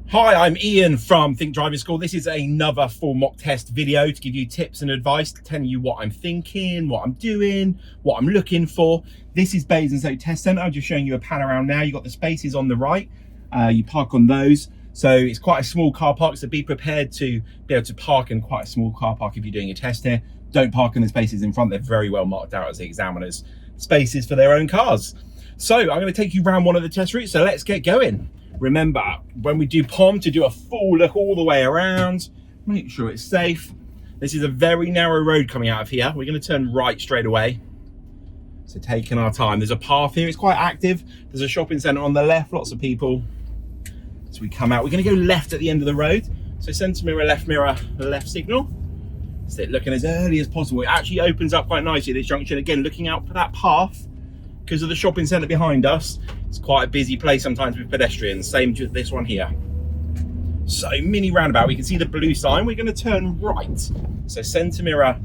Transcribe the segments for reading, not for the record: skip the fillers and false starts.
Hi, I'm Ian from Think Driving School. This is another full mock test video to give you tips and advice, telling you what I'm thinking, what I'm doing, what I'm looking for. This is Basingstoke Test Centre. I'm just showing you a pan around now. You've got the spaces on the right. You park on those. So it's quite a small car park, so be prepared to be able to park in quite a small car park if you're doing a test here. Don't park in the spaces in front. They're very well marked out as the examiners' spaces for their own cars. So I'm going to take you around one of the test routes, so let's get going. Remember, when we do POM, to do a full look all the way around, make sure it's safe. This is a very narrow road coming out of here. We're going to turn right straight away. So taking our time. There's a path here, it's quite active. There's a shopping centre on the left, lots of people. So we come out, we're going to go left at the end of the road. So centre mirror, left signal. So looking as early as possible. It actually opens up quite nicely, this junction. Again, looking out for that path. Because of the shopping centre behind us, it's quite a busy place sometimes with pedestrians. Same with this one here. So mini roundabout, we can see the blue sign. We're going to turn right. So centre mirror,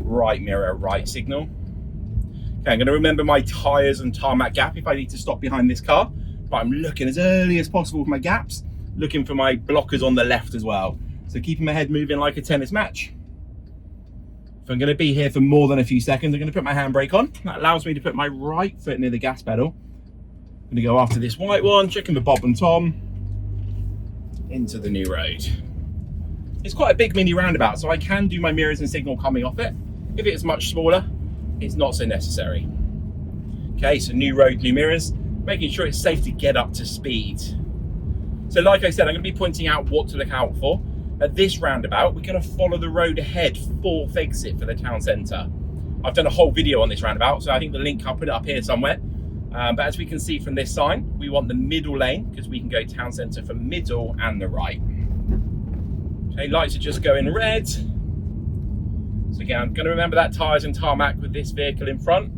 right signal. Okay, I'm going to remember my tyres and tarmac gap if I need to stop behind this car. But I'm looking as early as possible for my gaps, looking for my blockers on the left as well. So keeping my head moving like a tennis match. If I'm going to be here for more than a few seconds, I'm going to put my handbrake on. That allows me to put my right foot near the gas pedal. I'm going to go after this white one, checking the Bob and Tom, into the new road. It's quite a big mini roundabout, so I can do my mirrors and signal coming off it. If it's much smaller, it's not so necessary. Okay, so new road, new mirrors, making sure it's safe to get up to speed. So like I said, I'm going to be pointing out what to look out for. At this roundabout, we're going to follow the road ahead, fourth exit for the town centre. I've done a whole video on this roundabout, so I think the link, I'll put it up here somewhere. But as we can see from this sign, we want the middle lane because we can go town centre for middle and the right. Okay, lights are just going red. So again, I'm going to remember that tyres and tarmac with this vehicle in front.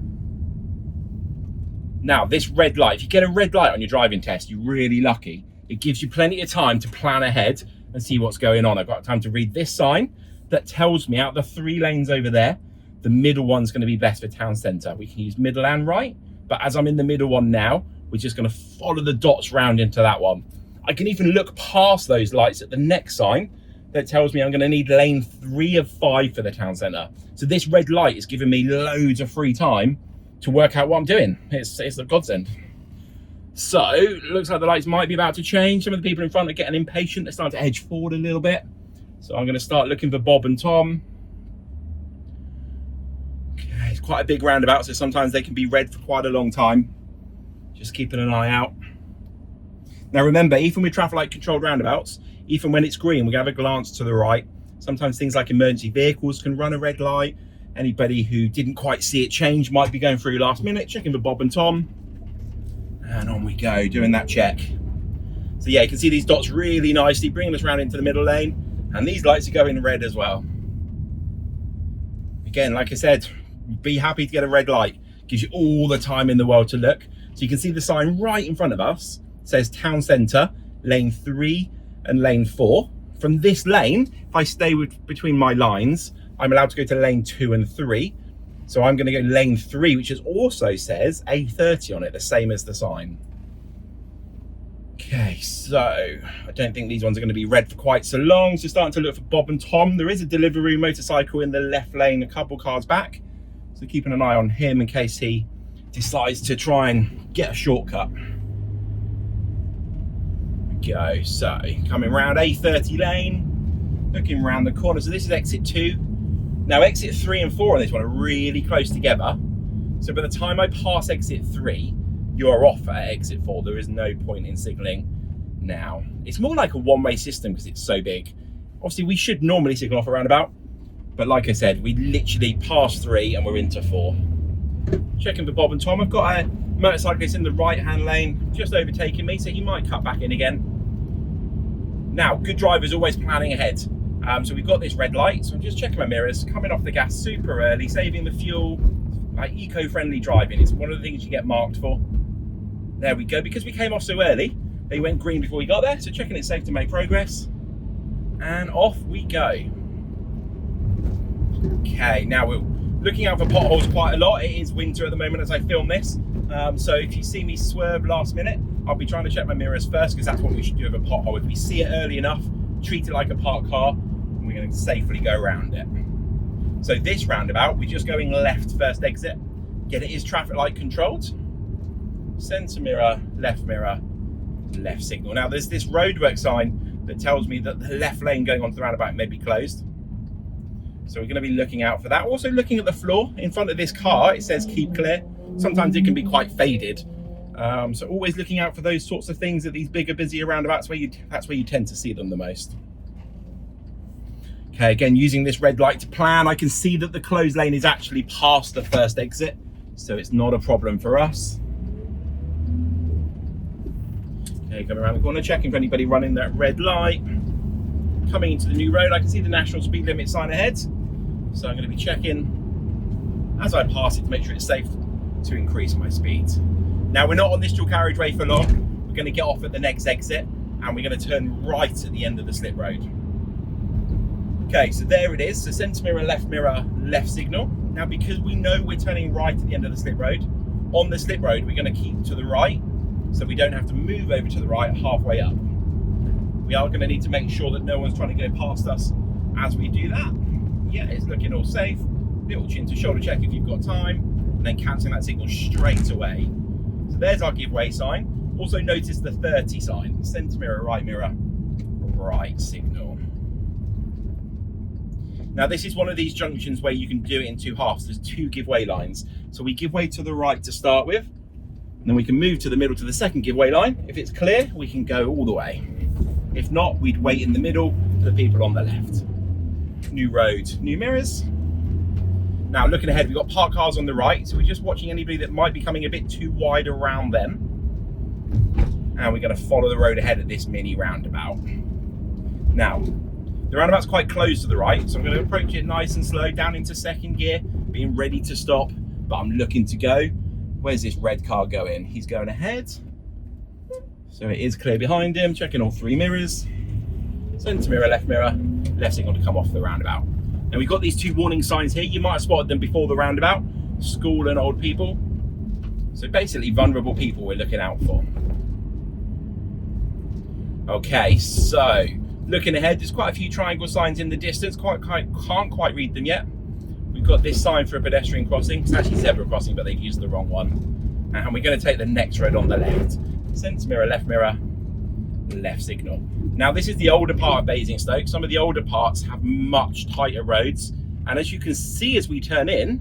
Now, this red light, if you get a red light on your driving test, you're really lucky. It gives you plenty of time to plan ahead and see what's going on. I've got time to read this sign that tells me out the 3 lanes over there, the middle one's going to be best for town centre. We can use middle and right, but as I'm in the middle one now, we're just going to follow the dots round into that one. I can even look past those lights at the next sign that tells me I'm going to need lane 3 of 5 for the town centre. So this red light is giving me loads of free time to work out what I'm doing. It's a godsend. So, looks like the lights might be about to change. Some of the people in front are getting impatient. They're starting to edge forward a little bit. So I'm going to start looking for Bob and Tom. Okay, it's quite a big roundabout, so sometimes they can be red for quite a long time. Just keeping an eye out. Now remember, even with traffic light controlled roundabouts, even when it's green, we're going to have a glance to the right. Sometimes things like emergency vehicles can run a red light. Anybody who didn't quite see it change might be going through last minute, checking for Bob and Tom. And on we go, doing that check. So yeah, you can see these dots really nicely, bringing us around into the middle lane. And these lights are going red as well. Again, like I said, be happy to get a red light. Gives you all the time in the world to look. So you can see the sign right in front of us. It says town centre, lane 3 and lane 4. From this lane, if I stay between my lines, I'm allowed to go to lane 2 and 3. So I'm going to go lane 3, which also says A30 on it, the same as the sign. Okay, so I don't think these ones are going to be red for quite so long. So starting to look for Bob and Tom. There is a delivery motorcycle in the left lane, a couple cars back. So keeping an eye on him in case he decides to try and get a shortcut. There we go, so coming round A30 lane, looking around the corner. So this is exit 2. Now exit 3 and 4 on this one are really close together. So by the time I pass exit 3, you are off at exit 4. There is no point in signalling now. It's more like a one-way system because it's so big. Obviously we should normally signal off a roundabout, but like I said, we literally passed 3 and we're into 4. Checking for Bob and Tom. I've got a motorcyclist in the right-hand lane just overtaking me, so he might cut back in again. Now, good drivers always planning ahead. So we've got this red light, so I'm just checking my mirrors, coming off the gas super early, saving the fuel, like eco-friendly driving. It's one of the things you get marked for. There we go. Because we came off so early, they went green before we got there, so checking it's safe to make progress. And off we go. Okay, now we're looking out for potholes quite a lot. It is winter at the moment as I film this. So if you see me swerve last minute, I'll be trying to check my mirrors first, because that's what we should do with a pothole. If we see it early enough, treat it like a parked car, and we're going to safely go around it. So this roundabout, we're just going left first exit. Again, it is traffic light controlled. Centre mirror, left signal. Now there's this roadwork sign that tells me that the left lane going onto the roundabout may be closed. So we're going to be looking out for that. Also looking at the floor in front of this car, it says keep clear. Sometimes it can be quite faded. So always looking out for those sorts of things at these bigger, busier roundabouts that's where you tend to see them the most. Okay, again, using this red light to plan, I can see that the closed lane is actually past the first exit, so it's not a problem for us. Okay, coming around the corner, checking for anybody running that red light. Coming into the new road, I can see the national speed limit sign ahead, so I'm going to be checking as I pass it to make sure it's safe to increase my speed. Now, we're not on this dual carriageway for long. We're going to get off at the next exit, and we're going to turn right at the end of the slip road. Okay, so there it is. So centre mirror, left signal. Now, because we know we're turning right at the end of the slip road, on the slip road, we're going to keep to the right, so we don't have to move over to the right halfway up. We are going to need to make sure that no one's trying to go past us as we do that. Yeah, it's looking all safe. Little chin to shoulder check if you've got time, and then cancelling that signal straight away. So there's our give way sign. Also notice the 30 sign. Centre mirror, right signal. Now this is one of these junctions where you can do it in two halves. There's two give way lines. So we give way to the right to start with, and then we can move to the middle to the second give way line. If it's clear, we can go all the way. If not, we'd wait in the middle for the people on the left. New road, new mirrors. Now looking ahead, we've got parked cars on the right, so we're just watching anybody that might be coming a bit too wide around them. And we're going to follow the road ahead at this mini roundabout. Now, the roundabout's quite close to the right, so I'm going to approach it nice and slow, down into second gear, being ready to stop, but I'm looking to go. Where's this red car going? He's going ahead. So it is clear behind him, checking all three mirrors. Centre mirror, left signal to come off the roundabout. Now we've got these two warning signs here. You might have spotted them before the roundabout. School and old people. So basically vulnerable people we're looking out for. Okay, so looking ahead, there's quite a few triangle signs in the distance. Can't quite read them yet. We've got this sign for a pedestrian crossing. It's actually zebra crossing, but they've used the wrong one. And we're going to take the next road on the left. Centre mirror, left signal. Now this is the older part of Basingstoke. Some of the older parts have much tighter roads, and as you can see as we turn in,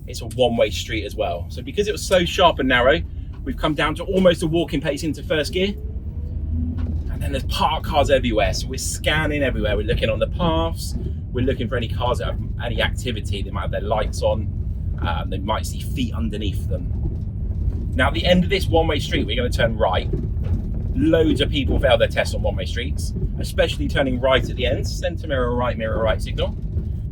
it's a one-way street as well. So because it was so sharp and narrow, we've come down to almost a walking pace into first gear, and then there's parked cars everywhere. So we're scanning everywhere. We're looking on the paths. We're looking for any cars that have any activity. They might have their lights on. They might see feet underneath them. Now at the end of this one-way street, we're going to turn right. Loads of people fail their tests on one-way streets, especially turning right at the end. Centre mirror, right signal.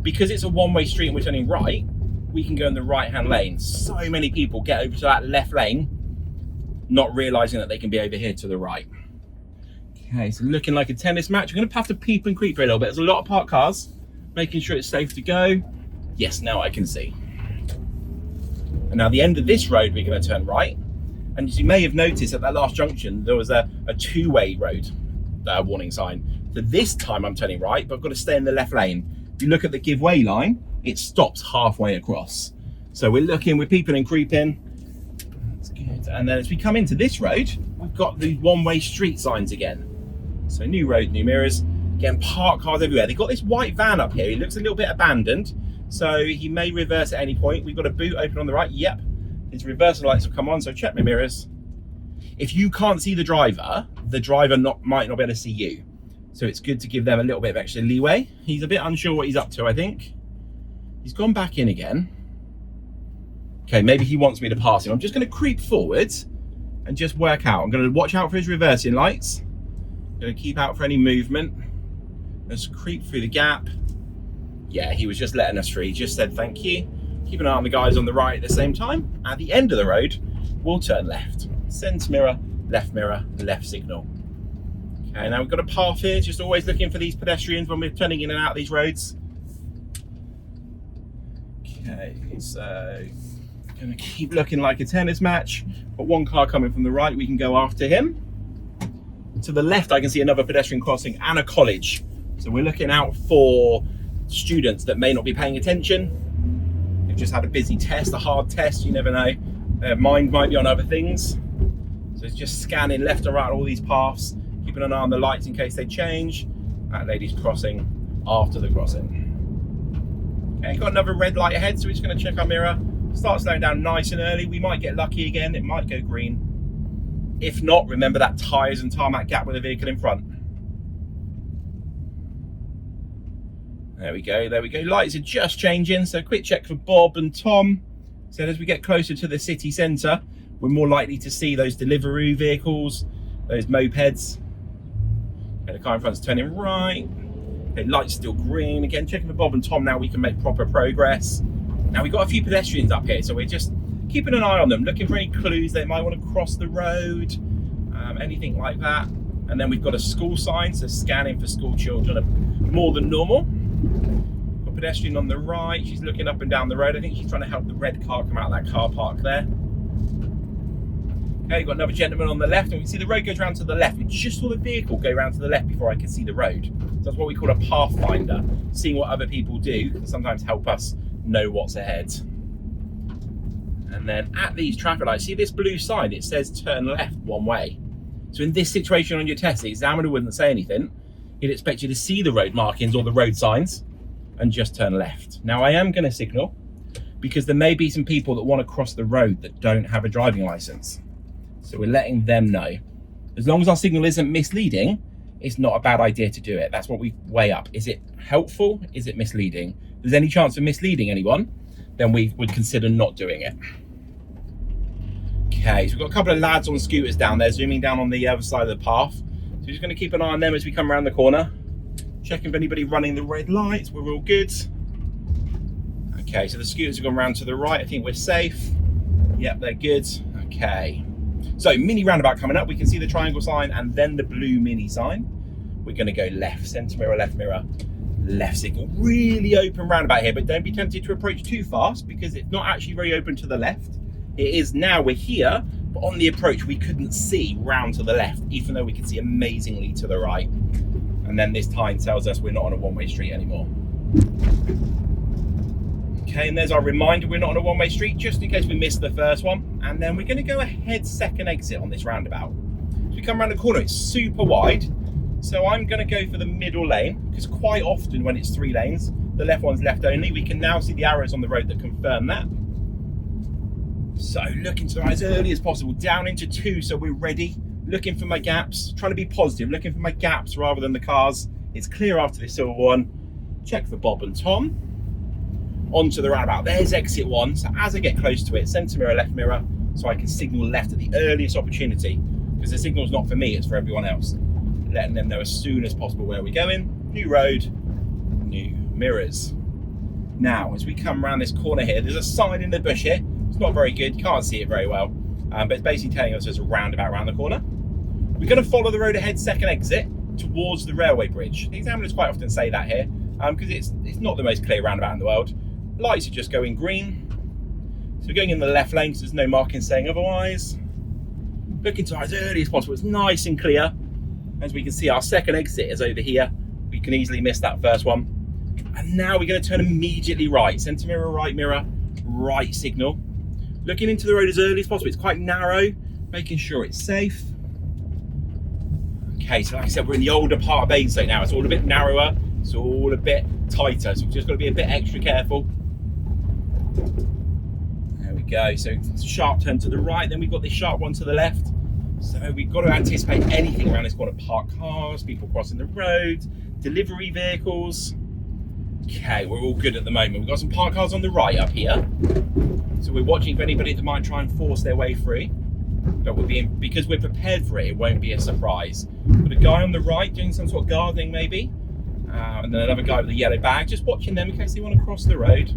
Because it's a one-way street and we're turning right, we can go in the right-hand lane. So many people get over to that left lane, not realising that they can be over here to the right. Okay, so looking like a tennis match. We're going to have to peep and creep for a little bit. There's a lot of parked cars, making sure it's safe to go. Yes, now I can see. And now the end of this road, we're going to turn right. And as you may have noticed at that last junction, there was a two-way road warning sign. So this time I'm turning right, but I've got to stay in the left lane. If you look at the give way line, it stops halfway across. So we're peeping and creeping. That's good. And then as we come into this road, we've got the one-way street signs again. So new road, new mirrors, again, parked cars everywhere. They've got this white van up here. He looks a little bit abandoned. So he may reverse at any point. We've got a boot open on the right. Yep. His reversal lights have come on, so check my mirrors. If you can't see the driver might not be able to see you. So it's good to give them a little bit of extra leeway. He's a bit unsure what he's up to, I think. He's gone back in again. Okay, maybe he wants me to pass him. I'm just going to creep forwards and just work out. I'm going to watch out for his reversing lights. I'm going to keep out for any movement. Let's creep through the gap. Yeah, he was just letting us through. He just said thank you. Keep an eye on the guys on the right at the same time. At the end of the road, we'll turn left. Centre mirror, left signal. Okay, now we've got a path here, just always looking for these pedestrians when we're turning in and out of these roads. Okay, Gonna keep looking like a tennis match. Got one car coming from the right, we can go after him. To the left, I can see another pedestrian crossing and a college. So we're looking out for students that may not be paying attention. They've just had a busy test, a hard test, you never know. Their mind might be on other things. So it's just scanning left and right all these paths, keeping an eye on the lights in case they change. That lady's crossing after the crossing. Okay, got another red light ahead, so we're just gonna check our mirror. Start slowing down nice and early. We might get lucky again, it might go green. If not, remember that tyres and tarmac gap with the vehicle in front. There we go, there we go. Lights are just changing, so quick check for Bob and Tom. So as we get closer to the city centre, we're more likely to see those delivery vehicles, those mopeds. Okay, the car in front's turning right. Okay, light's still green. Again, checking for Bob and Tom now, we can make proper progress. Now we've got a few pedestrians up here, so we're just keeping an eye on them, looking for any clues they might want to cross the road, anything like that. And then we've got a school sign, so scanning for school children more than normal. Got a pedestrian on the right, she's looking up and down the road. I think she's trying to help the red car come out of that car park there. Okay, you've got another gentleman on the left, and we can see the road goes round to the left. We just saw the vehicle go round to the left before I could see the road. So that's what we call a pathfinder, seeing what other people do can sometimes help us know what's ahead. And then at these traffic lights, see this blue sign, it says turn left one way. So in this situation on your test, the examiner wouldn't say anything. He'd expect you to see the road markings or the road signs and just turn left. Now I am going to signal because there may be some people that want to cross the road that don't have a driving license. So we're letting them know. As long as our signal isn't misleading, it's not a bad idea to do it. That's what we weigh up. Is it helpful? Is it misleading? If there's any chance of misleading anyone, then we would consider not doing it. Okay, so we've got a couple of lads on scooters down there, zooming down on the other side of the path. So we're just going to keep an eye on them as we come around the corner. Checking if anybody running the red lights, we're all good. Okay, so the scooters have gone round to the right. I think we're safe. Yep, they're good. Okay. So mini roundabout coming up. We can see the triangle sign and then the blue mini sign. We're going to go left, centre mirror, left signal. Really open roundabout here, but don't be tempted to approach too fast because it's not actually very open to the left. It is now, we're here, but on the approach we couldn't see round to the left, even though we could see amazingly to the right. And then this time tells us we're not on a one-way street anymore. Okay, and there's our reminder, we're not on a one-way street, just in case we missed the first one. And then we're going to go ahead second exit on this roundabout. As we come around the corner, it's super wide. So I'm going to go for the middle lane, because quite often when it's 3 lanes, the left one's left only. We can now see the arrows on the road that confirm that. So looking to the right as early as possible, down into 2 so we're ready. Looking for my gaps, trying to be positive, looking for my gaps rather than the cars. It's clear after this silver one. Check for Bob and Tom. Onto the roundabout, there's exit 1. So as I get close to it, centre mirror, left mirror, so I can signal left at the earliest opportunity, because the signal's not for me, it's for everyone else. Letting them know as soon as possible where we're going. New road, new mirrors. Now, as we come around this corner here, there's a sign in the bush here. It's not very good, you can't see it very well, but it's basically telling us there's a roundabout around the corner. We're going to follow the road ahead, second exit, towards the railway bridge. The examiners quite often say that here, because it's not the most clear roundabout in the world. Lights are just going green. So we're going in the left lane because there's no marking saying otherwise. Looking to as early as possible, it's nice and clear. As we can see, our second exit is over here. We can easily miss that first one. And now we're going to turn immediately right. Centre mirror, right signal. Looking into the road as early as possible. It's quite narrow, making sure it's safe. Okay, so like I said, we're in the older part of Basingstoke now. It's all a bit narrower. It's all a bit tighter. So we've just got to be a bit extra careful. There we go. So sharp turn to the right. Then we've got this sharp one to the left. So we've got to anticipate anything around this corner. Parked cars, people crossing the road, delivery vehicles. Okay, we're all good at the moment. We've got some parked cars on the right up here. So we're watching for anybody that might try and force their way through. But because we're prepared for it, it won't be a surprise. Got a guy on the right doing some sort of gardening maybe. And then another guy with a yellow bag, just watching them in case they want to cross the road.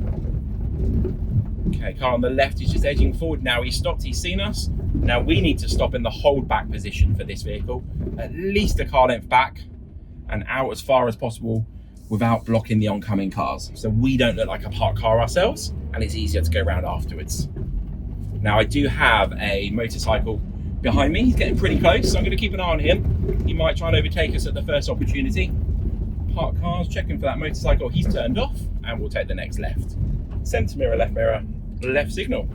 Okay, car on the left is just edging forward. Now he's stopped, he's seen us. Now we need to stop in the hold back position for this vehicle, at least a car length back and out as far as possible without blocking the oncoming cars. So we don't look like a parked car ourselves, and it's easier to go around afterwards. Now I do have a motorcycle behind me. He's getting pretty close, so I'm going to keep an eye on him. He might try and overtake us at the first opportunity. Park cars, checking for that motorcycle. He's turned off, and we'll take the next left. Centre mirror, left signal.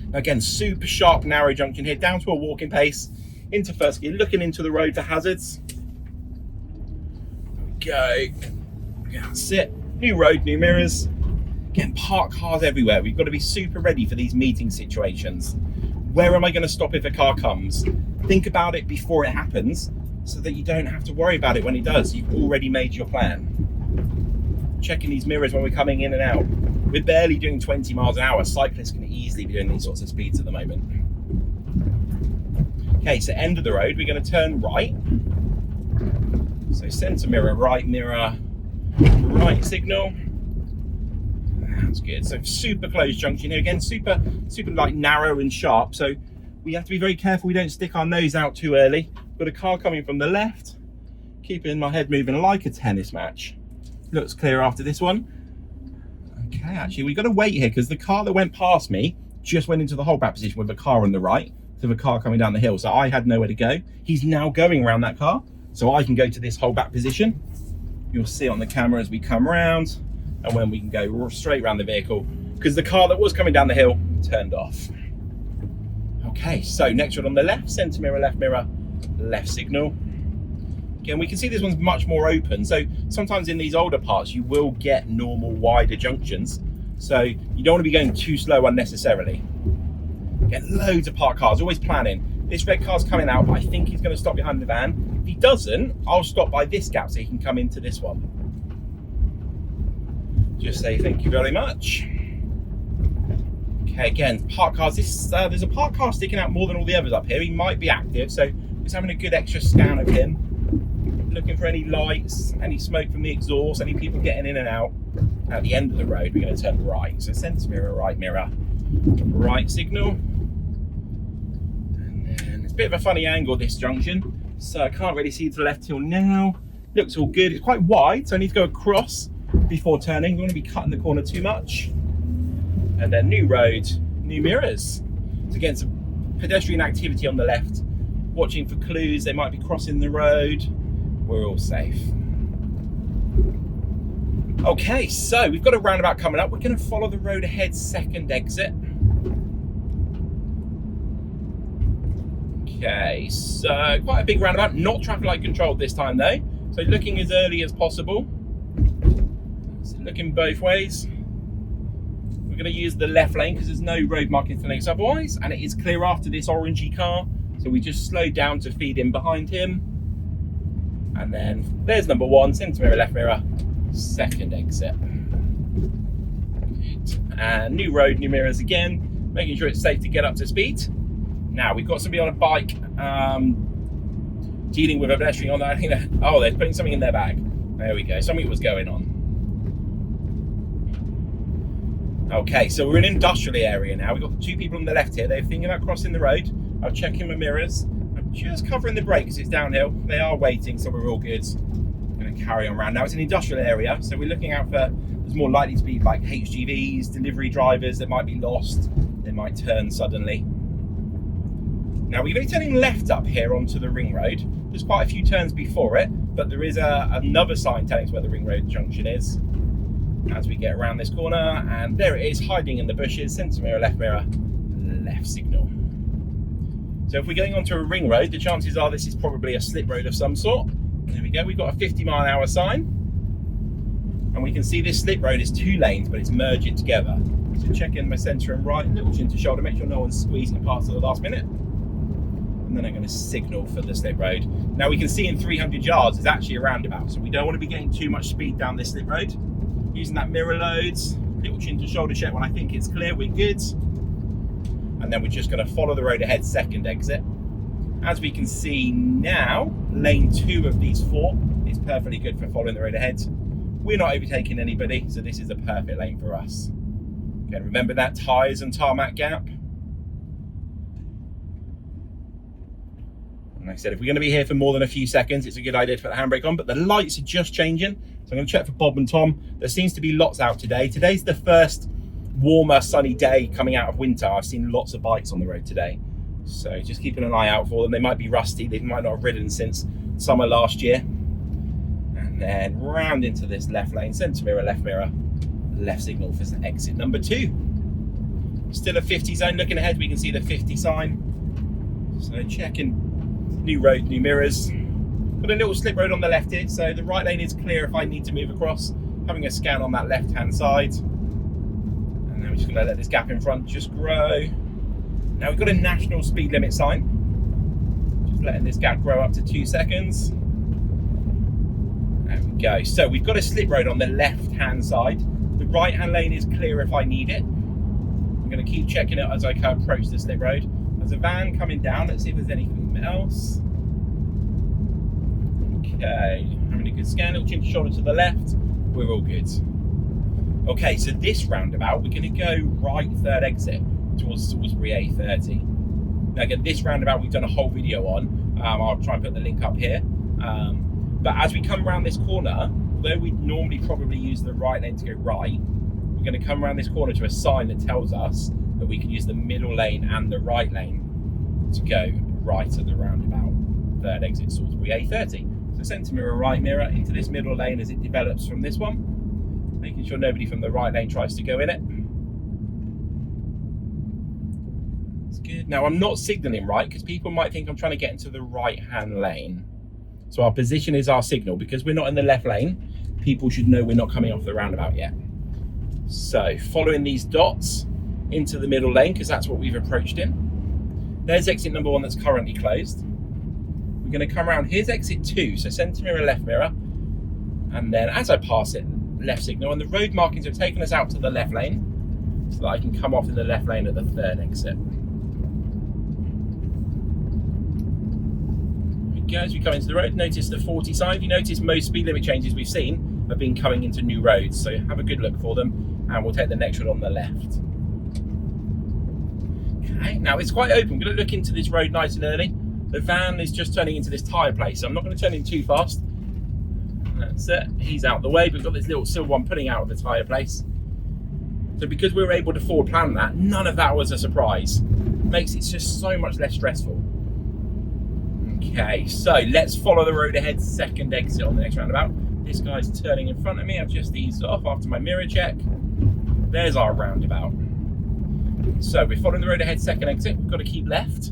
Now again, super sharp, narrow junction here, down to a walking pace, into first gear, looking into the road for hazards. There we go. That's it. New road, new mirrors. Again, park cars everywhere. We've got to be super ready for these meeting situations. Where am I going to stop if a car comes? Think about it before it happens, so that you don't have to worry about it when it does. You've already made your plan. Checking these mirrors when we're coming in and out. We're barely doing 20 miles an hour. Cyclists can easily be doing these sorts of speeds at the moment. Okay, so end of the road, we're going to turn right. So centre mirror, right signal. That's good. So super close junction here again, super like narrow and sharp. So we have to be very careful we don't stick our nose out too early. Got a car coming from the left, keeping my head moving like a tennis match. Looks clear after this one. Okay, actually we've got to wait here because the car that went past me just went into the holdback position with the car on the right to the car coming down the hill. So I had nowhere to go. He's now going around that car, so I can go to this holdback position. You'll see on the camera as we come round, and when we can go straight around the vehicle because the car that was coming down the hill turned off. Okay, so next one on the left, centre mirror, left signal. Again, we can see this one's much more open. So sometimes in these older parts, you will get normal wider junctions. So you don't want to be going too slow unnecessarily. Get loads of parked cars, always planning. This red car's coming out, but I think he's going to stop behind the van. If he doesn't, I'll stop by this gap so he can come into this one. Just say thank you very much. Okay, again, parked cars. There's a parked car sticking out more than all the others up here. He might be active, so just having a good extra scan of him. Looking for any lights, any smoke from the exhaust, any people getting in and out. At the end of the road, we're going to turn right. So centre mirror, right signal. And then it's a bit of a funny angle, this junction. So I can't really see to the left till now. Looks all good. It's quite wide, so I need to go across before turning. We don't want to be cutting the corner too much. And then new road, new mirrors. So again, some pedestrian activity on the left. Watching for clues, they might be crossing the road. We're all safe. Okay, so we've got a roundabout coming up. We're going to follow the road ahead, second exit. Okay, so quite a big roundabout, not traffic light controlled this time though. So looking as early as possible. So looking both ways. We're going to use the left lane because there's no road markings for lanes otherwise, and it is clear after this orangey car. So we just slow down to feed in behind him. And then there's number one, centre mirror, left mirror, second exit. And new road, new mirrors again, making sure it's safe to get up to speed. Now we've got somebody on a bike dealing with a pedestrian on that. I think they're putting something in their bag. There we go, something was going on. Okay, so we're in an industrial area now. We've got two people on the left here. They're thinking about crossing the road. I'll check in my mirrors. Just covering the brakes, it's downhill. They are waiting, so we're all good. I'm going to carry on around. Now it's an industrial area, so we're looking out for, there's more likely to be like HGVs, delivery drivers that might be lost. They might turn suddenly. Now we're going to be turning left up here onto the ring road. There's quite a few turns before it, but there is another sign telling us where the ring road junction is. As we get around this corner, and there it is, hiding in the bushes, centre mirror, left signal. So if we're going onto a ring road, the chances are this is probably a slip road of some sort. There we go, we've got a 50-mile-an-hour sign. And we can see this slip road is 2 lanes, but it's merging together. So check in my centre and right, little chin to shoulder, make sure no one's squeezing past at the last minute. And then I'm going to signal for the slip road. Now we can see in 300 yards there's actually a roundabout, so we don't want to be getting too much speed down this slip road. Using that mirror loads, little chin to shoulder check when I think it's clear, we're good. And then we're just going to follow the road ahead, second exit. As we can see now, lane 2 of these 4 is perfectly good for following the road ahead. We're not overtaking anybody, so this is a perfect lane for us. Okay, remember that tyres and tarmac gap. And like I said, if we're going to be here for more than a few seconds, it's a good idea to put the handbrake on, but the lights are just changing. So I'm going to check for Bob and Tom. There seems to be lots out today. Today's the first warmer, sunny day coming out of winter, I've seen lots of bikes on the road today. So just keeping an eye out for them. They might be rusty. They might not have ridden since summer last year. And then round into this left lane, centre mirror, left signal for exit number 2. Still a 50 zone. Looking ahead, we can see the 50 sign. So checking new road, new mirrors. Got a little slip road on the left here, so the right lane is clear if I need to move across. Having a scan on that left-hand side. And then we're just going to let this gap in front just grow. Now we've got a national speed limit sign. Just letting this gap grow up to 2 seconds. There we go. So we've got a slip road on the left-hand side. The right-hand lane is clear if I need it. I'm going to keep checking it as I approach the slip road. There's a van coming down. Let's see if there's anything else. Okay, having a good scan. Little chin to shoulder to the left. We're all good. Okay, so this roundabout, we're going to go right third exit towards Salisbury A30. Now again, this roundabout we've done a whole video on. I'll try and put the link up here. But as we come around this corner, although we normally probably use the right lane to go right, we're going to come around this corner to a sign that tells us that we can use the middle lane and the right lane to go right at the roundabout. Third exit, Salisbury A30. So centre mirror, right mirror into this middle lane as it develops from this one. Making sure nobody from the right lane tries to go in it. That's good. Now I'm not signalling right because people might think I'm trying to get into the right hand lane. So our position is our signal. Because we're not in the left lane, people should know we're not coming off the roundabout yet. So following these dots into the middle lane because that's what we've approached in. There's exit number 1 that's currently closed. We're going to come around. Here's exit 2, so centre mirror, left mirror. And then as I pass it, left signal. And the road markings have taken us out to the left lane so that I can come off in the left lane at the third exit. As we come into the road, notice the 40 sign. You notice most speed limit changes we've seen have been coming into new roads. So have a good look for them. And we'll take the next road on the left. Okay, now it's quite open. I'm going to look into this road nice and early. The van is just turning into this tyre place, so I'm not going to turn in too fast. That's it. He's out the way, but we've got this little silver one putting out of the tyre place. So because we were able to forward plan that, none of that was a surprise. Makes it just so much less stressful. Okay, so let's follow the road ahead, second exit on the next roundabout. This guy's turning in front of me. I've just eased off after my mirror check. There's our roundabout. So we're following the road ahead, second exit. We've got to keep left.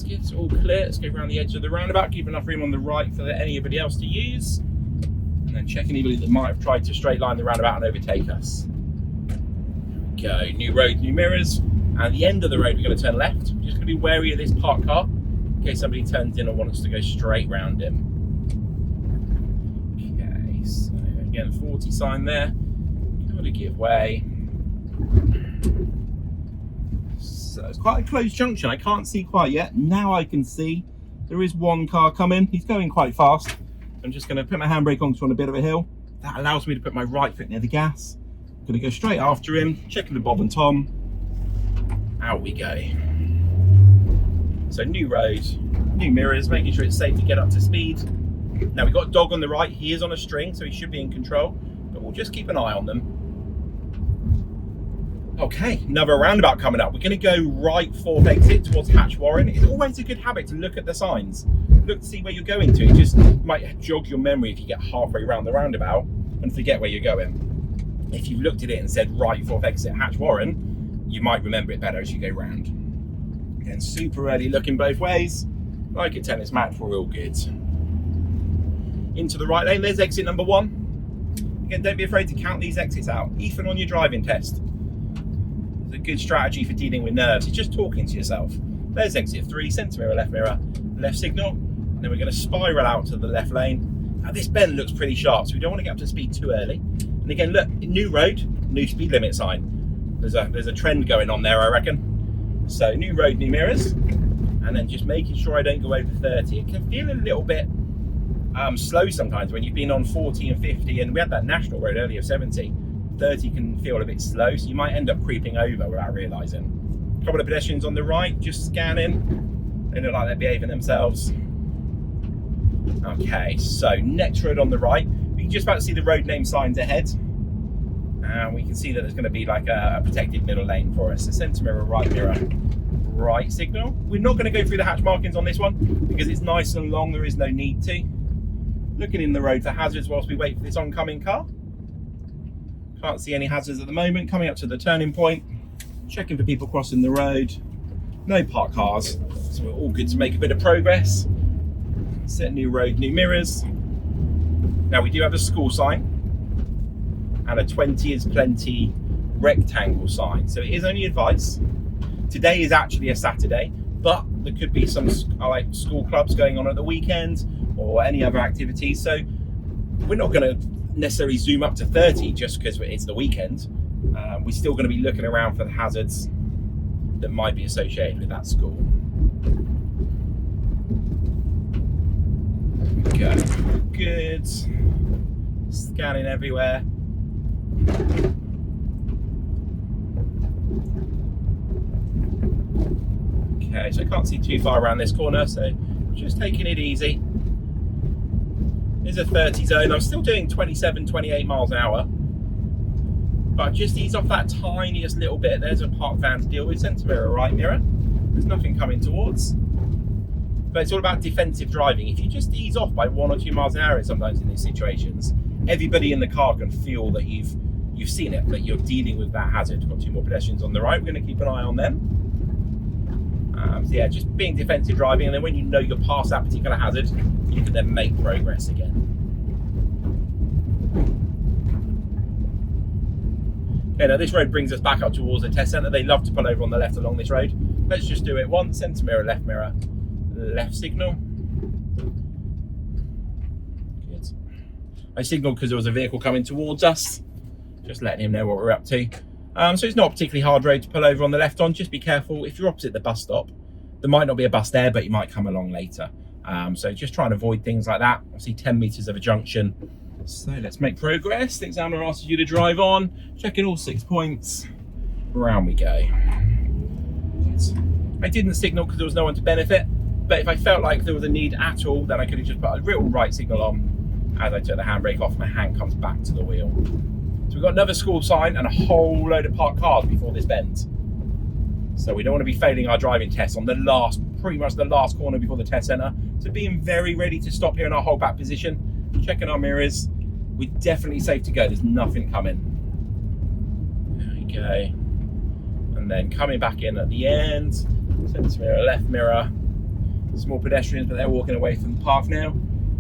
It's all clear. Let's go around the edge of the roundabout, keep enough room on the right for anybody else to use. And then check anybody that might have tried to straight line the roundabout and overtake us. There we go, new road, new mirrors. And at the end of the road, we're going to turn left. We're just going to be wary of this parked car in case somebody turns in and wants to go straight round him. Okay, so again, 40 sign there. Got to give way. So it's quite a close junction. I can't see quite yet. Now I can see there is one car coming. He's going quite fast. I'm just going to put my handbrake on a bit of a hill. That allows me to put my right foot near the gas. I'm going to go straight after him, checking the Bob and Tom. Out we go. So new road, new mirrors, making sure it's safe to get up to speed. Now we've got a dog on the right. He is on a string, so he should be in control, but we'll just keep an eye on them. Okay, another roundabout coming up. We're going to go right fourth exit towards Hatch Warren. It's always a good habit to look at the signs. Look to see where you're going to. It just might jog your memory if you get halfway around the roundabout and forget where you're going. If you've looked at it and said right fourth exit Hatch Warren, you might remember it better as you go round. Again, super early looking both ways. Like a tennis match, we're all good. Into the right lane, there's exit number 1. Again, don't be afraid to count these exits out, even on your driving test. It's a good strategy for dealing with nerves. It's just talking to yourself. There's exit 3, centre mirror, left signal. And then we're going to spiral out to the left lane. Now this bend looks pretty sharp, so we don't want to get up to speed too early. And again, look, new road, new speed limit sign. There's a trend going on there, I reckon. So new road, new mirrors. And then just making sure I don't go over 30. It can feel a little bit slow sometimes when you've been on 40 and 50. And we had that national road earlier, 70. 30 can feel a bit slow, so you might end up creeping over without realising. A couple of pedestrians on the right, just scanning. They look like they're behaving themselves. Okay, so next road on the right. You can just about see the road name signs ahead. And we can see that there's going to be like a protected middle lane for us. So centre mirror, right signal. We're not going to go through the hatch markings on this one because it's nice and long, there is no need to. Looking in the road for hazards whilst we wait for this oncoming car. Can't see any hazards at the moment. Coming up to the turning point, checking for people crossing the road. No parked cars, so we're all good to make a bit of progress. Set new road, new mirrors. Now we do have a school sign and a 20 is plenty rectangle sign. So it is only advice. Today is actually a Saturday, but there could be some like school clubs going on at the weekend or any other activities. So we're not going to necessarily zoom up to 30 just because it's the weekend. We're still going to be looking around for the hazards that might be associated with that school. Go. Good. Scanning everywhere. Okay, so I can't see too far around this corner, so just taking it easy. There's a 30 zone. I'm still doing 27, 28 miles an hour. But just ease off that tiniest little bit. There's a parked van to deal with. Centre mirror, right mirror. There's nothing coming towards. But it's all about defensive driving. If you just ease off by 1 or 2 miles an hour sometimes in these situations, everybody in the car can feel that you've seen it, that you're dealing with that hazard. We've got 2 more pedestrians on the right. We're going to keep an eye on them. So yeah, just being defensive driving, and then when you know you're past that particular hazard, you can then make progress again. Okay, now this road brings us back up towards the test centre. They love to pull over on the left along this road. Let's just do it once. Centre mirror, left signal. Good. I signalled because there was a vehicle coming towards us. Just letting him know what we're up to. So it's not a particularly hard road to pull over on the left on. Just be careful. If you're opposite the bus stop, there might not be a bus there, but you might come along later. So just try and avoid things like that. Obviously 10 metres of a junction. So let's make progress. The examiner asks you to drive on. Checking all 6 points. Around we go. I didn't signal because there was no one to benefit. But if I felt like there was a need at all, then I could have just put a real right signal on. As I took the handbrake off, my hand comes back to the wheel. So we've got another school sign and a whole load of parked cars before this bend. So we don't want to be failing our driving test on the last, pretty much the last corner before the test centre. So being very ready to stop here in our hold back position, checking our mirrors. We're definitely safe to go. There's nothing coming. There we go. And then coming back in at the end. Centre mirror, left mirror. Small pedestrians, but they're walking away from the path now.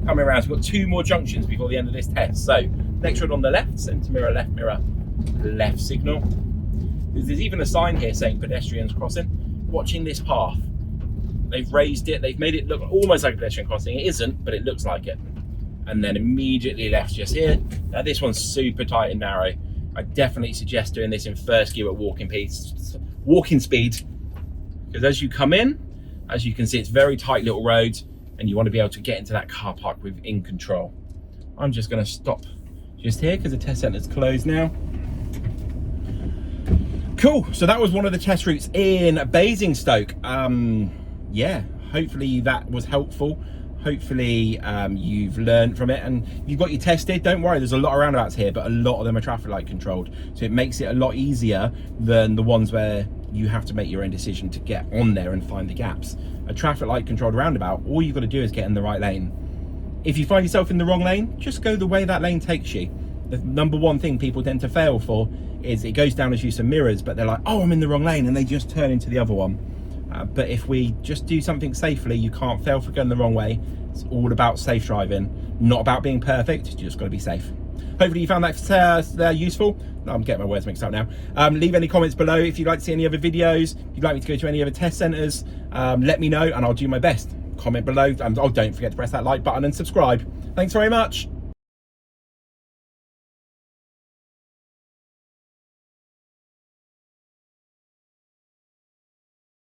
Coming around, so we've got 2 more junctions before the end of this test. So next road on the left, centre mirror, left signal. There's even a sign here saying pedestrians crossing. Watching this path. They've raised it, they've made it look almost like a pedestrian crossing. It isn't, but it looks like it. And then immediately left just here. Now this one's super tight and narrow. I definitely suggest doing this in first gear at walking speed. Because as you come in, as you can see, it's very tight little road and you want to be able to get into that car park in control. I'm just going to stop just here because the test centre is closed now. Cool, so that was one of the test routes in Basingstoke. Yeah, hopefully that was helpful. Hopefully you've learned from it and you've got your tested. Don't worry, there's a lot of roundabouts here, but a lot of them are traffic light controlled. So it makes it a lot easier than the ones where you have to make your own decision to get on there and find the gaps. A traffic light controlled roundabout, all you've got to do is get in the right lane. If you find yourself in the wrong lane, just go the way that lane takes you. The number one thing people tend to fail for is it goes down as use of mirrors, but they're like, oh, I'm in the wrong lane, and they just turn into the other one. But if we just do something safely, you can't fail for going the wrong way. It's all about safe driving, not about being perfect. You just got to be safe. Hopefully you found that useful. I'm getting my words mixed up now. Leave any comments below if you'd like to see any other videos. If you'd like me to go to any other test centres, let me know and I'll do my best. Comment below. Oh, don't forget to press that like button and subscribe. Thanks very much.